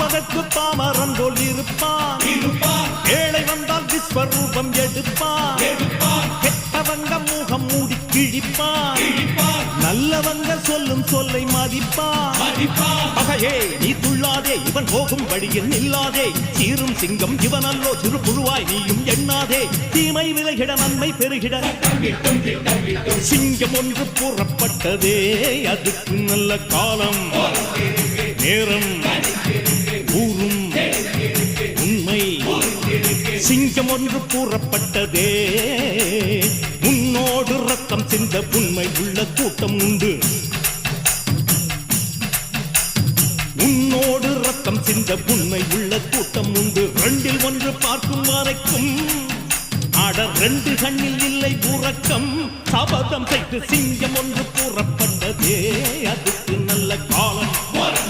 அதற்கு பாமரன் போல் இருப்பான். ஏழை வந்தால் விஸ்வரூபம் எடுப்பான். கெட்டவங்க முகம் மூடி கிழிப்பான். நல்லவங்க சொல்லும் சொல்லை மதிப்பான். பகையே நீ துள்ளாதே, இவன் போகும் வழியில் நில்லாதே. சீரும் சிங்கம் இவன் அல்லோ, சிறு புழுவாய் நீயும் எண்ணாதே. தீமை விலகிட நன்மை பெருகிட சிங்கம் ஒன்று புறப்பட்டதே. அதுக்கு நல்ல காலம் நேரம் கூறும் உண்மை. சிங்கம் ஒன்று கூறப்பட்டதே. முன்னோடு ரத்தம் சிந்த உண்மை உள்ள கூட்டம் உண்டு. முன்னோடு ரத்தம் சிந்த உண்மை உள்ள கூட்டம் உண்டு. ரெண்டில் ஒன்று பார்க்கும் வரைக்கும் ஆட ரெண்டு கண்ணில் இல்லை உறக்கம். சபதம் செய்து சிங்கம் ஒன்று கூறப்பட்டதே. அதுக்கு நல்ல காலம்